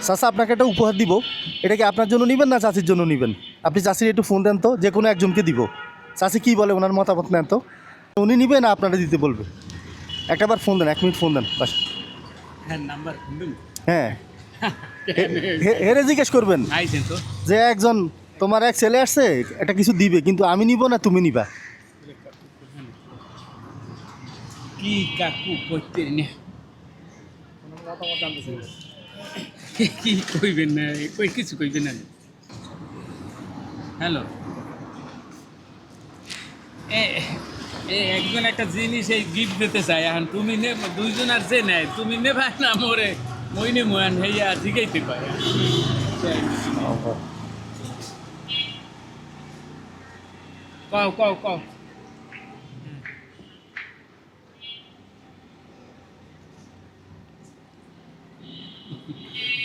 চাচা আপনাকে একটা উপহার দিব, এটা কি আপনার জন্য নেবেন না চাচির জন্য নেবেন? আপনি চাচির একটু ফোন দেন তো, যে কোনো একজনকে দিব। চাচি কী বলে ওনার মতামত নেন তো, উনি নিবে না আপনারা দিতে বলবে? একটাবার ফোন দেন, 1 মিনিট ফোন দেন বাস। হ্যাঁ, হেরে জিজ্ঞেস করবেন যে একজন তোমার এক ছেলে আসছে একটা কিছু দিবে, কিন্তু আমি নিব না তুমি নিবা। কি কাকু করতে না কি কইবেন না, কই কিছু কইবেন না। হ্যালো, একজন একটা জিনিস এই গিফট দিতে চাই, এখন তুমি নে, দুইজন আর যে নেয় তুমি নে ভাই না মোরে মইনে ময়ান হইয়া জিগাইতে পারে। কও কও কও।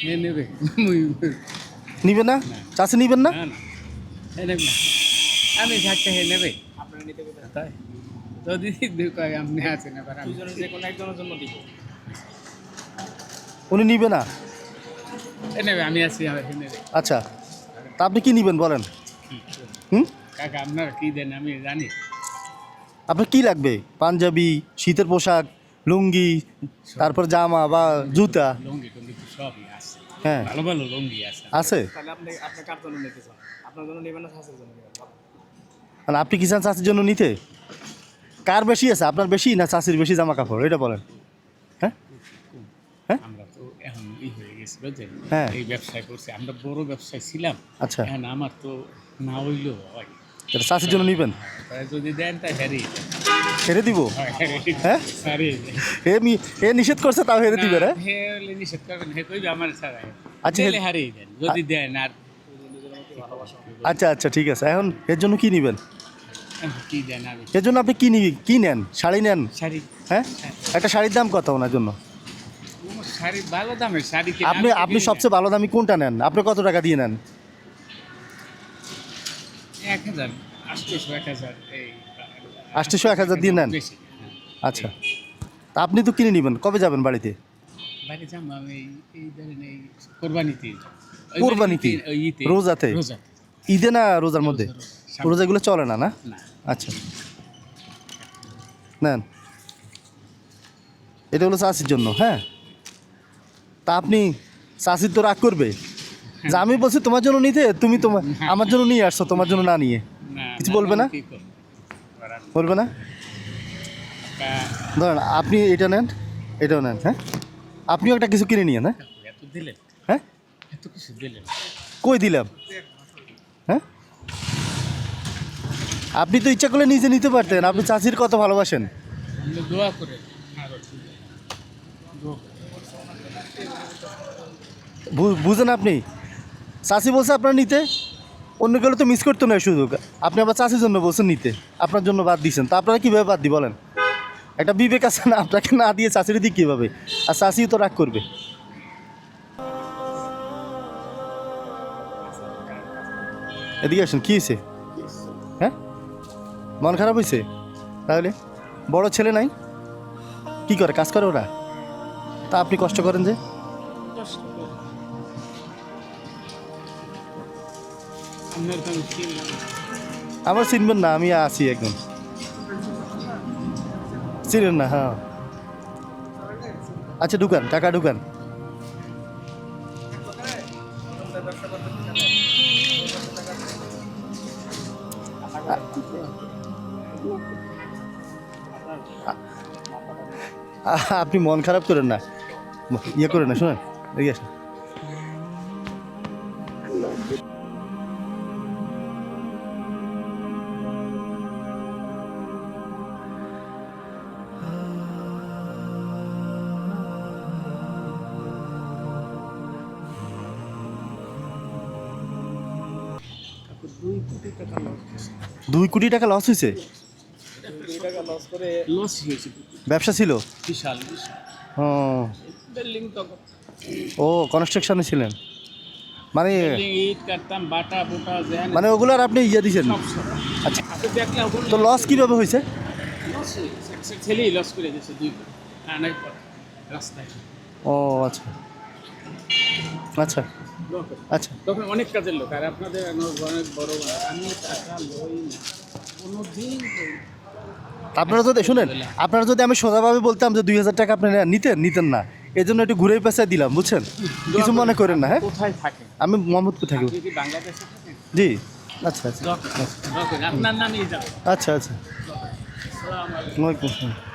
হে নেবে নিবে না? চাচি নিবেন না? না না, হে নেবে না, আমি থাকতে হে নেবে। আপনারা নিতে তাই যদি কয় আপনি আছেন, এবার আমি যে কোনো একজনের জন্য দিব। উনি নিবে না? হে নেবে, আমি আছি, হে নেবে। আচ্ছা, তা আপনি কি নিবেন বলেন? হুম, কাকা আপনারা কি দেন আমি জানি। আপনার কি লাগবে? পাঞ্জাবি, শীতের পোশাক, লুঙ্গি, তারপর জামা বা জুতা? লুঙ্গি টুঙ্গি তো সবই আছে, হ্যাঁ ভালো ভালো লুঙ্গি আছে। আছে। তাহলে আপনি কার জন্য নিতে চান? আপনার জন্য নেবেন না চাষের জন্য নেবেন? মানে আপনি কি চান চাচির জন্য নিতে? কার বেশি আছে, আপনার বেশি না চাচির বেশি জামা কাপড়, এটা বলেন। হ্যাঁ হ্যাঁ আমরা তো এখন হয়ে গেছি বুঝলেন, হ্যাঁ। এই ব্যবসায় করছি, আমরা বড় ব্যবসায় ছিলাম। আচ্ছা, এখন আমার তো না হইলেও হয়, এটা চাচির জন্য নিবেন? তাই যদি দেন তাই হারিয়ে দেন। হেরে দিব? হ্যাঁ, হারিয়ে দেন। এ নিষেধ করছে তাও হেরে দিবে রে? হে হলে নিষেধ করবেন, হে কইবে আমার ছাড়া। আচ্ছা, দিলে হারিয়ে দেন, যদি দেন আর আচ্ছা আচ্ছা ঠিক আছে। এখন এর জন্য কি নিবেন? কি দেন আমি এর জন্য আপনি কি নেন? শাড়ি নেন? শাড়ি, হ্যাঁ, একটা শাড়ির দাম কত ওনার জন্য? শাড়ি ভালো দামের শাড়ি কিনে আপনি আমি আপনি কিনি না। সবচেয়ে ভালো দামি কোনটা নেন? আপনি কত টাকা দিয়ে নেন? 1000 800 1000 এই 800 1000 দিয়ে নেন? বেশি, হ্যাঁ। আচ্ছা, তা আপনি তো কিনে নেবেন, কবে যাবেন বাড়িতে? বাইরে যাম আমি এই ধরেন এই কোরবানিতে। কোরবানিতে? রোজাতে? রোজাতে ঈদে না রোজার মধ্যে? রোজা। রোজাগুলো চলে না না? না, আচ্ছা, নেন। এটা হলো চাষির জন্য। হ্যাঁ, তা আপনি চাষির তো রাগ করবে যে আমি বলছি তোমার জন্য নিতে, তুমি তোমার আমার জন্য নিয়ে আসছো, তোমার জন্য না নিয়ে। না, কিছু বলবে না? কি করব? করার বলবে না? ধরেন আপনি এটা নেন, এটাও নেন। হ্যাঁ, আপনিও একটা কিছু কিনে নিয়ে। হ্যাঁ এত দিলেন, হ্যাঁ, এত কিছু দিলেন। কই দিলাম? হ্যাঁ, আপনি তো ইচ্ছা করলে নিজে নিতে পারতেন। আপনি চাচির কত ভালোবাসেন। আমরা দোয়া করে আরো দোয়া করে। বুঝেন আপনি? চাচি বলছে আপনার নিতে, অন্য গেলে তো মিস করতো না এই সুযোগ। আপনি আবার চাচির জন্য বলছেন নিতে, আপনার জন্য বাদ দিয়েছেন। তা আপনারা কীভাবে বাদ দিই বলেন? একটা বিবেক আছে না? আপনাকে না দিয়ে চাচির দিক কীভাবে? আর চাচিও তো রাগ করবে। এদিকে আসেন, কী হয়েছে? হ্যাঁ, মন খারাপ হয়েছে? তাহলে বড় ছেলে নাই? কি করে, কাজ করে ওরা? তা আপনি কষ্ট করেন যে? আপনার কোনো চিন্তা নেই। আমার চিনবেন না, আমি আছি একদম। চিনেন না? হ্যাঁ, আচ্ছা ঢুকান, টাকা ঢুকান। আপনি মন খারাপ করেন না, ইয়ে করেন না, শোনেন এগিয়ে আসেন। $2 কোটি টাকা 2 কোটি টাকা লস। লস হয়েছে? 2 টাকা লস করে লস হয়েছে, ব্যবসা ছিল? বিশাল বিশাল। ও বিল্ডিং তো ও কনস্ট্রাকশনে ছিলেন মানে? বিল্ডিং ইট কাটতাম, বাটা বুটা যেন মানে ওগুলো আর আপনি ইয়ে দিয়েছেন? সব সব। আচ্ছা, আপনি দেখলে তো লস কীভাবে হয়েছে? লস ছেলেই লস করে দিয়েছে 2 কোটি। নাই রাস্তায় ও আচ্ছা, আচ্ছা দোয়া করি। আচ্ছা তখন অনেক কাজের লোক আর আপনাদের অনেক বড় আমি টাকা লই না কোনোদিন লই না। আপনারা যদি শুনেন, আপনারা যদি আমি সোজাভাবে বলতাম যে 2,000 টাকা আপনি নিতেন না, এই জন্য একটু ঘুরে পেঁচায় দিলাম, বুঝছেন? কিছু মনে করেন না, হ্যাঁ? কোথায় থাকেন? আমি মোহাম্মদপুর থাকি। আপনি কি বাংলাদেশে থাকেন? জি, আচ্ছা আচ্ছা দোয়া করি। আপনার নামই যাও। আচ্ছা আচ্ছা। আসসালামু আলাইকুম। ওয়ালাইকুম আসসালাম।